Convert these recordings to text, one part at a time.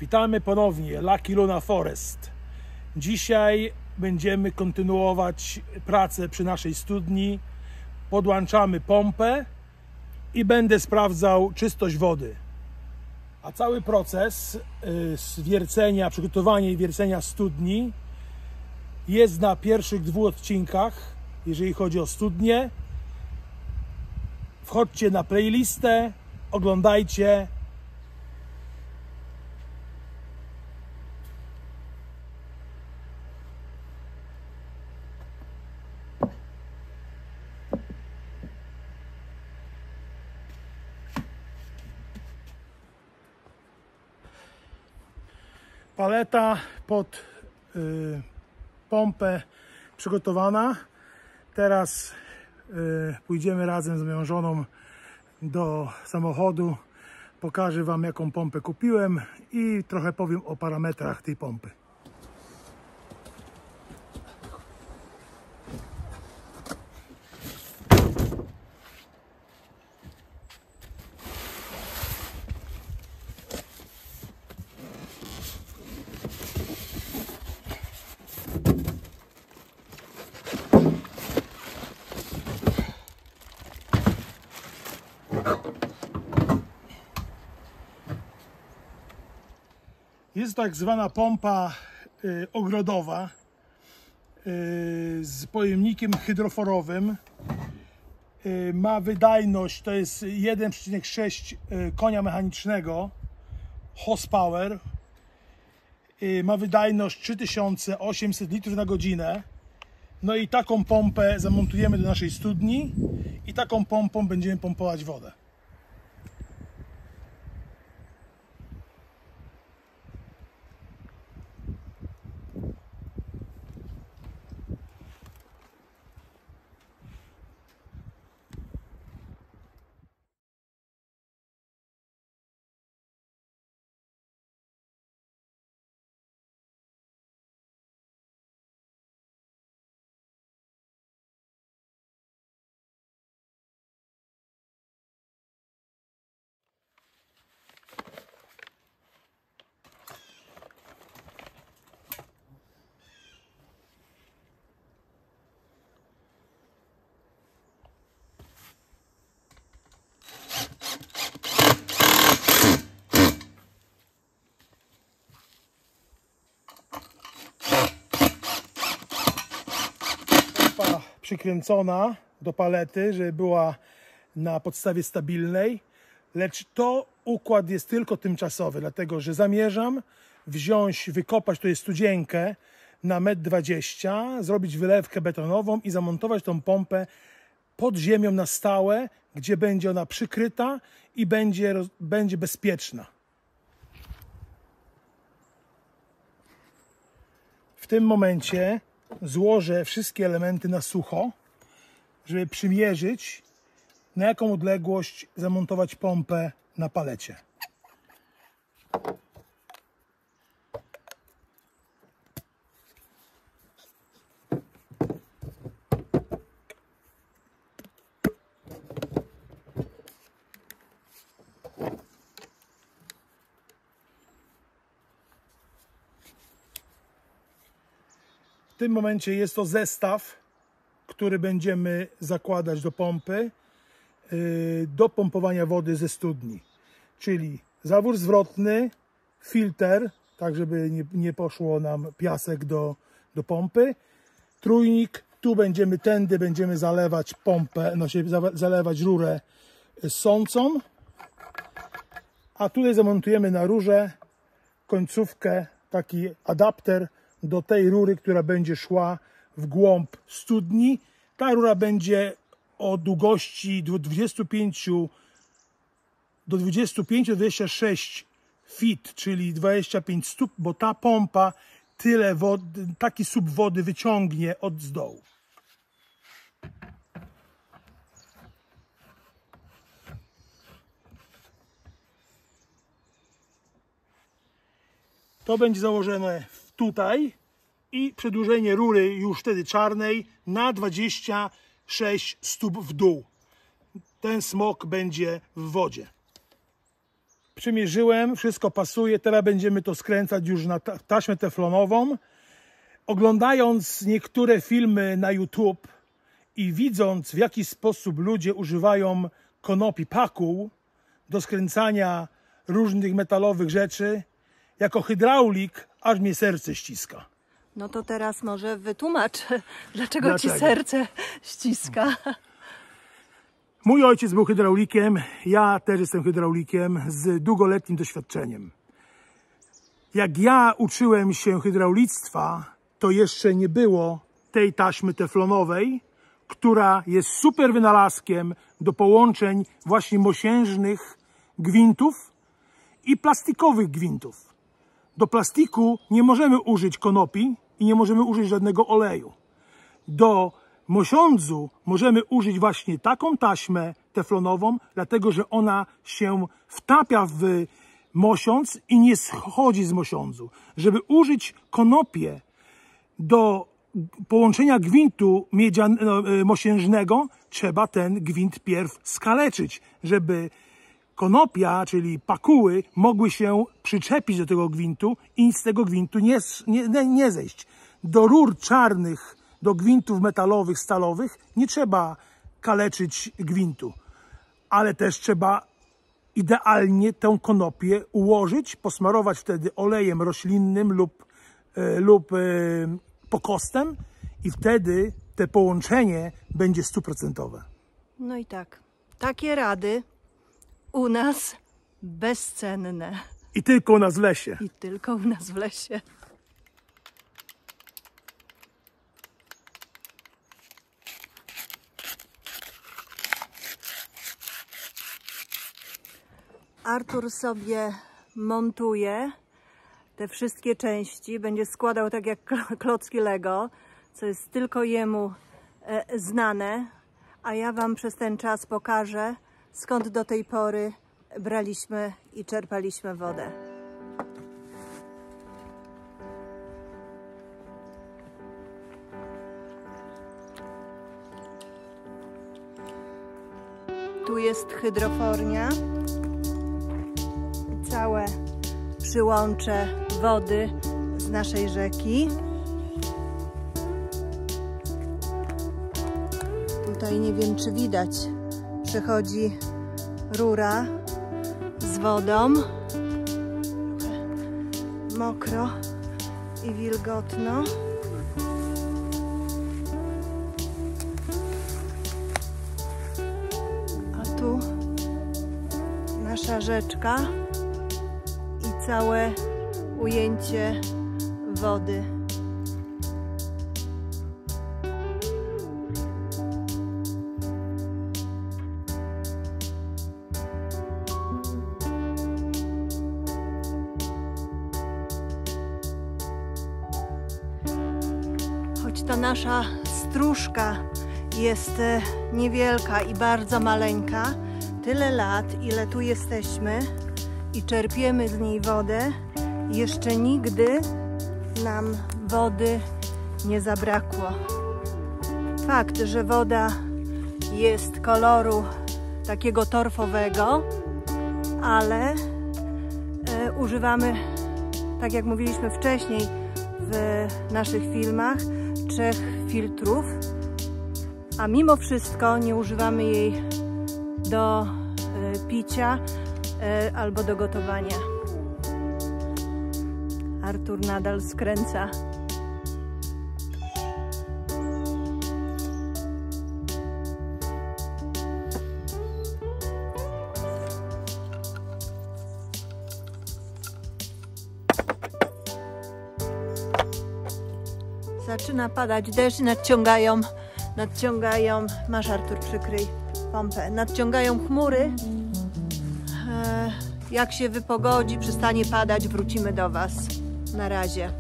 Witamy ponownie, Lucky Luna Forest. Dzisiaj będziemy kontynuować pracę przy naszej studni. Podłączamy pompę i będę sprawdzał czystość wody. A cały proces wiercenia, przygotowania i wiercenia studni jest na pierwszych 2 odcinkach, jeżeli chodzi o studnię. Wchodźcie na playlistę, oglądajcie. Paleta pod pompę przygotowana. Teraz pójdziemy razem z moją żoną do samochodu. Pokażę Wam, jaką pompę kupiłem i trochę powiem o parametrach tej pompy. Jest tak zwana pompa ogrodowa z pojemnikiem hydroforowym. Ma wydajność, to jest 1,6 konia mechanicznego horsepower. Ma wydajność 3800 litrów na godzinę. No i taką pompę zamontujemy do naszej studni i taką pompą będziemy pompować wodę. Przykręcona do palety, żeby była na podstawie stabilnej, lecz to układ jest tylko tymczasowy, dlatego że zamierzam wykopać tutaj studzienkę na 1,20 m, zrobić wylewkę betonową i zamontować tą pompę pod ziemią na stałe, gdzie będzie ona przykryta i będzie bezpieczna. W tym momencie złożę wszystkie elementy na sucho, żeby przymierzyć, na jaką odległość zamontować pompę na palecie. W tym momencie jest to zestaw, który będziemy zakładać do pompy, do pompowania wody ze studni. Czyli zawór zwrotny, filtr, tak żeby nie poszło nam piasek do pompy, trójnik, tu będziemy zalewać pompę, zalewać rurę ssącą, a tutaj zamontujemy na rurze końcówkę, taki adapter do tej rury, która będzie szła w głąb studni. Ta rura będzie o długości do 25-26 feet, czyli 25 stóp, bo ta pompa tyle wody, taki słup wody wyciągnie od dołu. To będzie założone tutaj i przedłużenie rury już wtedy czarnej na 26 stóp w dół. Ten smok będzie w wodzie. Przymierzyłem, wszystko pasuje. Teraz będziemy to skręcać już na taśmę teflonową. Oglądając niektóre filmy na YouTube i widząc, w jaki sposób ludzie używają konopi pakuł do skręcania różnych metalowych rzeczy, jako hydraulik aż mnie serce ściska. No to teraz może wytłumacz, dlaczego ci serce ściska. Mój ojciec był hydraulikiem, ja też jestem hydraulikiem z długoletnim doświadczeniem. Jak ja uczyłem się hydraulictwa, to jeszcze nie było tej taśmy teflonowej, która jest super wynalazkiem do połączeń właśnie mosiężnych gwintów i plastikowych gwintów. Do plastiku nie możemy użyć konopi i nie możemy użyć żadnego oleju. Do mosiądzu możemy użyć właśnie taką taśmę teflonową, dlatego że ona się wtapia w mosiądz i nie schodzi z mosiądzu. Żeby użyć konopię do połączenia gwintu mosiężnego, trzeba ten gwint pierw skaleczyć, żeby konopia, czyli pakuły, mogły się przyczepić do tego gwintu i z tego gwintu nie zejść. Do rur czarnych, do gwintów metalowych, stalowych nie trzeba kaleczyć gwintu, ale też trzeba idealnie tę konopię ułożyć, posmarować wtedy olejem roślinnym lub pokostem i wtedy te połączenie będzie 100%. No i tak, takie rady u nas bezcenne. I tylko u nas w lesie. I tylko u nas w lesie. Artur sobie montuje te wszystkie części, będzie składał tak jak klocki Lego, co jest tylko jemu znane, a ja Wam przez ten czas pokażę, skąd do tej pory braliśmy i czerpaliśmy wodę. Tu jest hydrofornia. Całe przyłącze wody z naszej rzeki. Tutaj nie wiem, czy widać, przechodzi rura z wodą. Mokro i wilgotno. A tu nasza rzeczka i całe ujęcie wody. Choć ta nasza stróżka jest niewielka i bardzo maleńka, tyle lat, ile tu jesteśmy i czerpiemy z niej wodę, jeszcze nigdy nam wody nie zabrakło. Fakt, że woda jest koloru takiego torfowego, ale używamy, tak jak mówiliśmy wcześniej w naszych filmach, 3 filtrów, a mimo wszystko nie używamy jej do picia albo do gotowania. Artur nadal skręca. Zaczyna padać deszcz, nadciągają, masz Artur, przykryj pompę, nadciągają chmury. Jak się wypogodzi, przestanie padać, wrócimy do Was. Na razie.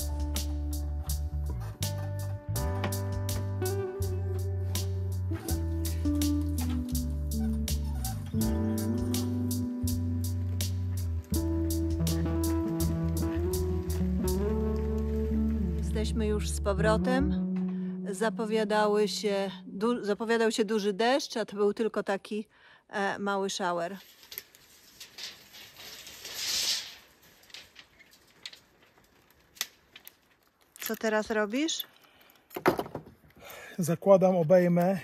Jesteśmy już z powrotem. Zapowiadał się duży deszcz, a to był tylko taki mały shower. Co teraz robisz? Zakładam obejmę,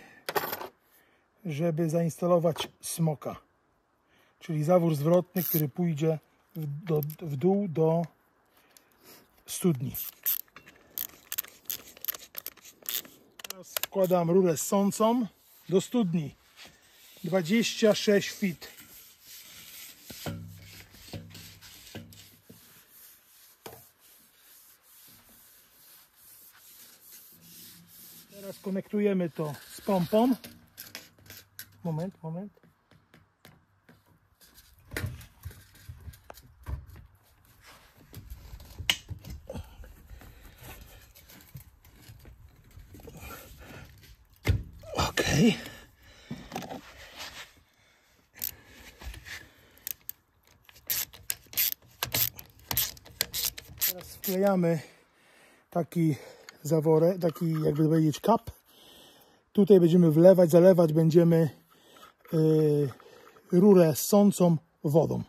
żeby zainstalować smoka. Czyli zawór zwrotny, który pójdzie w dół do studni. Teraz wkładam rurę ssącą do studni. 26 feet. Teraz konektujemy to z pompą. Moment. Okej. Teraz wklejamy taki zaworek, taki jakby powiedzieć kap. Tutaj będziemy wlewać, zalewać będziemy rurę ssącą wodą.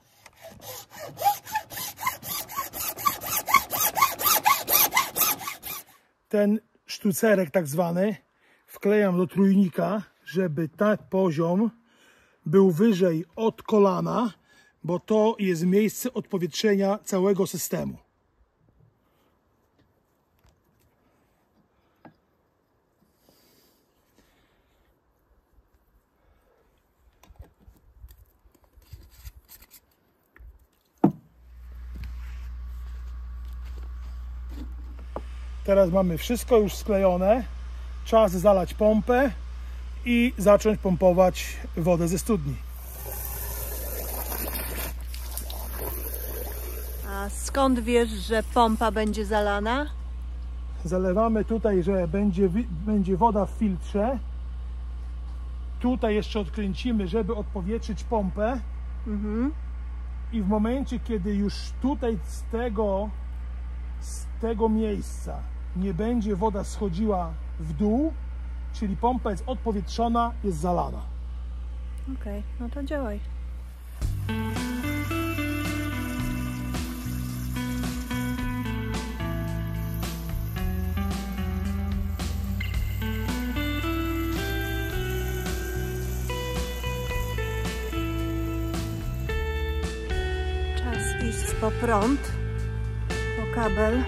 Ten sztucerek tak zwany wklejam do trójnika, żeby ten poziom był wyżej od kolana, bo to jest miejsce odpowietrzenia całego systemu. Teraz mamy wszystko już sklejone. Czas zalać pompę i zacząć pompować wodę ze studni. A skąd wiesz, że pompa będzie zalana? Zalewamy tutaj, że będzie woda w filtrze. Tutaj jeszcze odkręcimy, żeby odpowietrzyć pompę. I w momencie, kiedy już tutaj z tego miejsca nie będzie woda schodziła w dół, czyli pompa jest odpowietrzona, jest zalana. Okej, no to działaj. Czas iść po prąd, po kabel.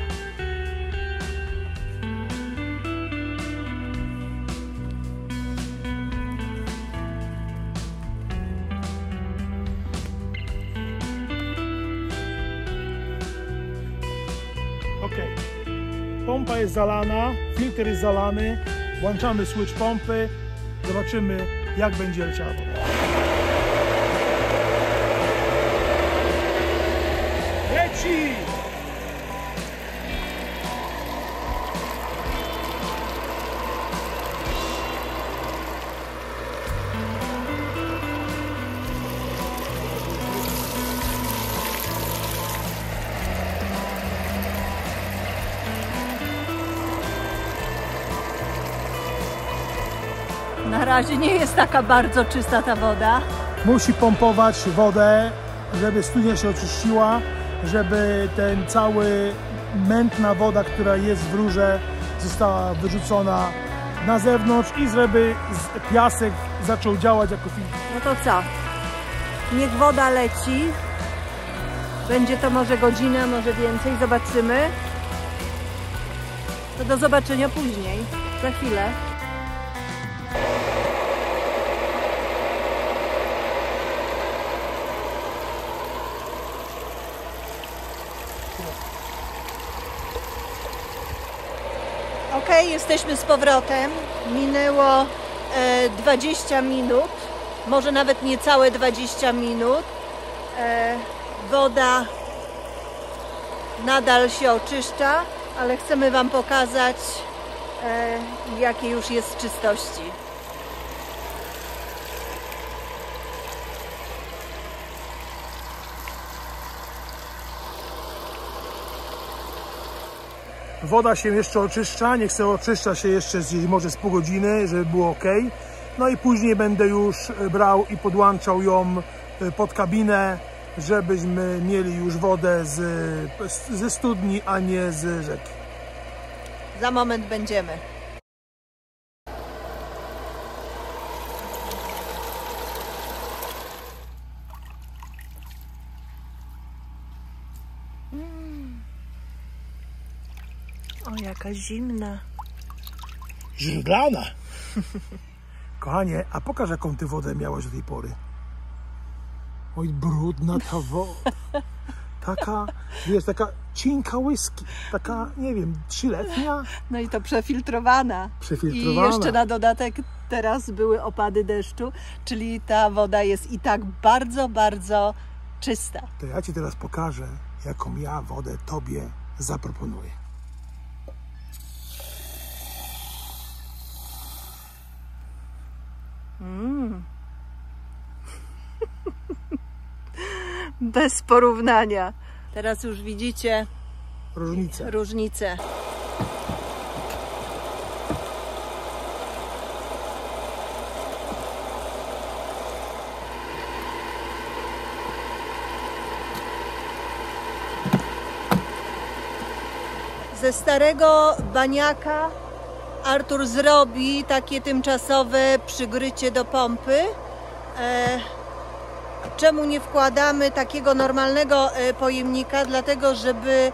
Ok, pompa jest zalana, filtr jest zalany, włączamy switch pompy, zobaczymy, jak będzie leciała woda. Leci! Na razie nie jest taka bardzo czysta ta woda. Musi pompować wodę, żeby studnia się oczyściła, żeby ten cały mętna woda, która jest w rurze, została wyrzucona na zewnątrz i żeby piasek zaczął działać jako filtr. No to co? Niech woda leci. Będzie to może godzinę, może więcej. Zobaczymy. To do zobaczenia później. Za chwilę. Ok, jesteśmy z powrotem. Minęło 20 minut, może nawet niecałe 20 minut. Woda nadal się oczyszcza, ale chcemy Wam pokazać, jakie już jest czystości. Woda się jeszcze oczyszcza, niech się oczyszcza się jeszcze może z pół godziny, żeby było ok. No i później będę już brał i podłączał ją pod kabinę, żebyśmy mieli już wodę ze studni, a nie z rzeki. Za moment będziemy. O, jaka zimna. Żglana. Kochanie, a pokaż, jaką ty wodę miałaś do tej pory. Oj, brudna ta woda. Taka, wiesz, taka cienka whisky. Taka, nie wiem, 3-letnia. No i to przefiltrowana. Przefiltrowana. I jeszcze na dodatek teraz były opady deszczu, czyli ta woda jest i tak bardzo, bardzo czysta. To ja ci teraz pokażę, jaką ja wodę tobie zaproponuję. Bez porównania. Teraz już widzicie Różnicę. Ze starego baniaka Artur zrobi takie tymczasowe przygrycie do pompy. Czemu nie wkładamy takiego normalnego pojemnika? Dlatego, żeby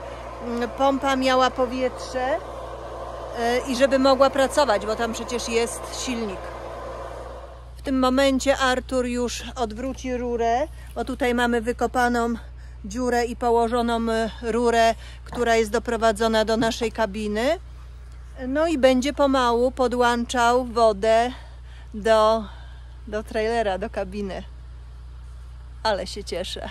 pompa miała powietrze i żeby mogła pracować, bo tam przecież jest silnik. W tym momencie Artur już odwróci rurę, bo tutaj mamy wykopaną dziurę i położoną rurę, która jest doprowadzona do naszej kabiny. No i będzie pomału podłączał wodę do trailera, do kabiny. Ale się cieszę.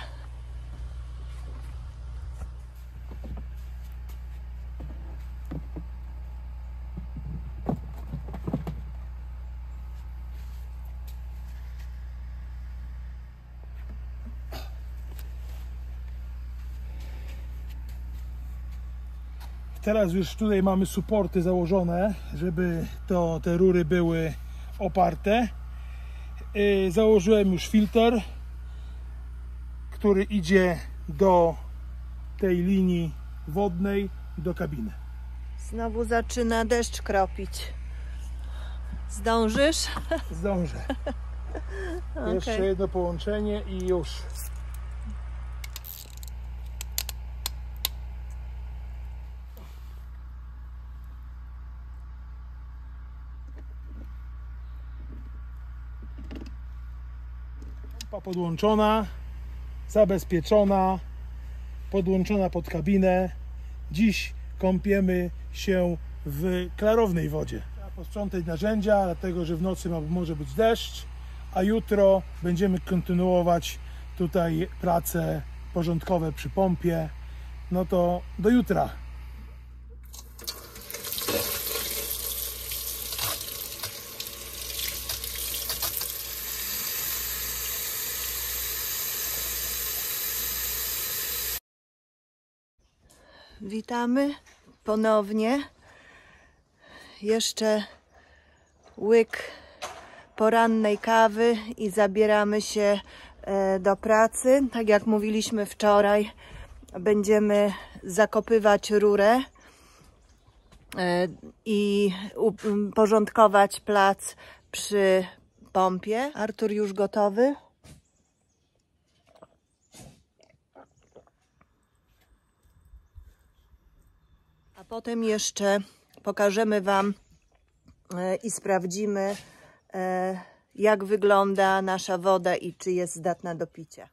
Teraz już tutaj mamy suporty założone, żeby te rury były oparte. Założyłem już filtr, który idzie do tej linii wodnej, do kabiny. Znowu zaczyna deszcz kropić. Zdążysz? Zdążę. Okay. Jeszcze jedno połączenie i już. Pompa podłączona, zabezpieczona, podłączona pod kabinę. Dziś kąpiemy się w klarownej wodzie. Trzeba posprzątać narzędzia, dlatego że w nocy może być deszcz, a jutro będziemy kontynuować tutaj prace porządkowe przy pompie. No to do jutra. Witamy ponownie. Jeszcze łyk porannej kawy i zabieramy się do pracy. Tak jak mówiliśmy wczoraj, będziemy zakopywać rurę i porządkować plac przy pompie. Artur już gotowy. A potem jeszcze pokażemy Wam i sprawdzimy, jak wygląda nasza woda i czy jest zdatna do picia.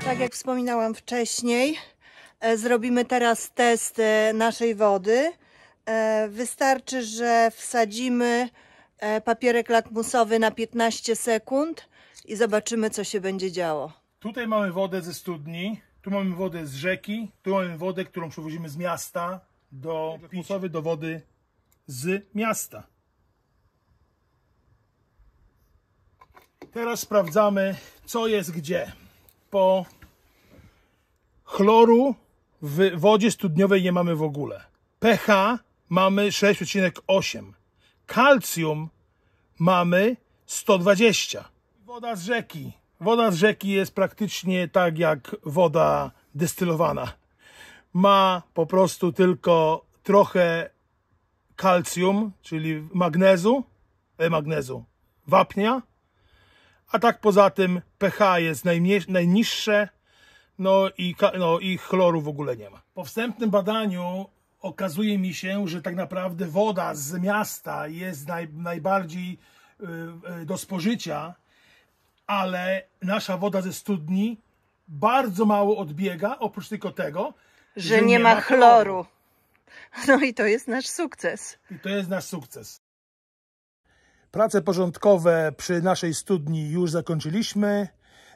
Tak jak wspominałam wcześniej, zrobimy teraz test naszej wody. Wystarczy, że wsadzimy papierek lakmusowy na 15 sekund i zobaczymy, co się będzie działo. Tutaj mamy wodę ze studni, tu mamy wodę z rzeki, tu mamy wodę, którą przywozimy z miasta do wody z miasta. Teraz sprawdzamy, co jest gdzie. Po chloru w wodzie studniowej nie mamy w ogóle. pH mamy 6,8. Kalcjum mamy 120. Woda z rzeki. Woda z rzeki jest praktycznie tak jak woda destylowana. Ma po prostu tylko trochę kalcjum, czyli magnezu, wapnia, a tak poza tym pH jest najniższe, no i chloru w ogóle nie ma. Po wstępnym badaniu okazuje mi się, że tak naprawdę woda z miasta jest najbardziej do spożycia, ale nasza woda ze studni bardzo mało odbiega, oprócz tylko tego, że nie ma chloru. No i to jest nasz sukces. Prace porządkowe przy naszej studni już zakończyliśmy.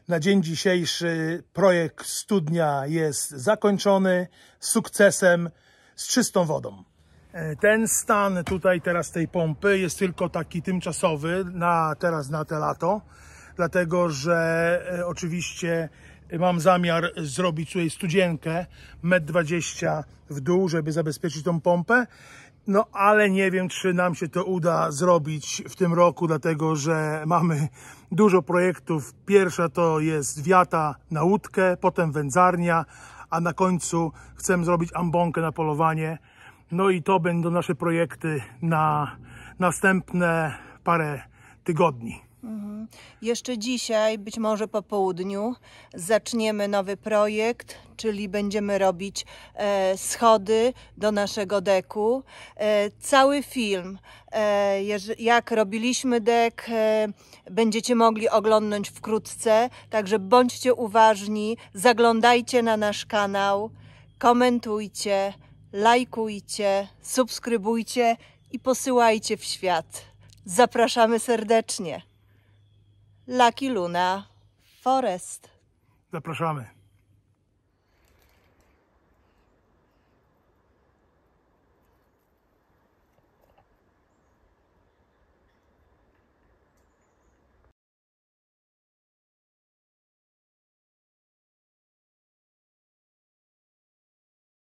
Na dzień dzisiejszy projekt studnia jest zakończony sukcesem, z czystą wodą. Ten stan tutaj teraz tej pompy jest tylko taki tymczasowy teraz na te lato, dlatego że oczywiście mam zamiar zrobić tutaj studzienkę 1,20 m w dół, żeby zabezpieczyć tą pompę. No ale nie wiem, czy nam się to uda zrobić w tym roku, dlatego że mamy dużo projektów. Pierwsza to jest wiata na łódkę, potem wędzarnia, a na końcu chcę zrobić ambonkę na polowanie. No i to będą nasze projekty na następne parę tygodni. Jeszcze dzisiaj, być może po południu, zaczniemy nowy projekt, czyli będziemy robić schody do naszego deku. Cały film, jak robiliśmy dek, będziecie mogli oglądnąć wkrótce, także bądźcie uważni, zaglądajcie na nasz kanał, komentujcie, lajkujcie, subskrybujcie i posyłajcie w świat. Zapraszamy serdecznie. Lucky Luna Forest. Zapraszamy.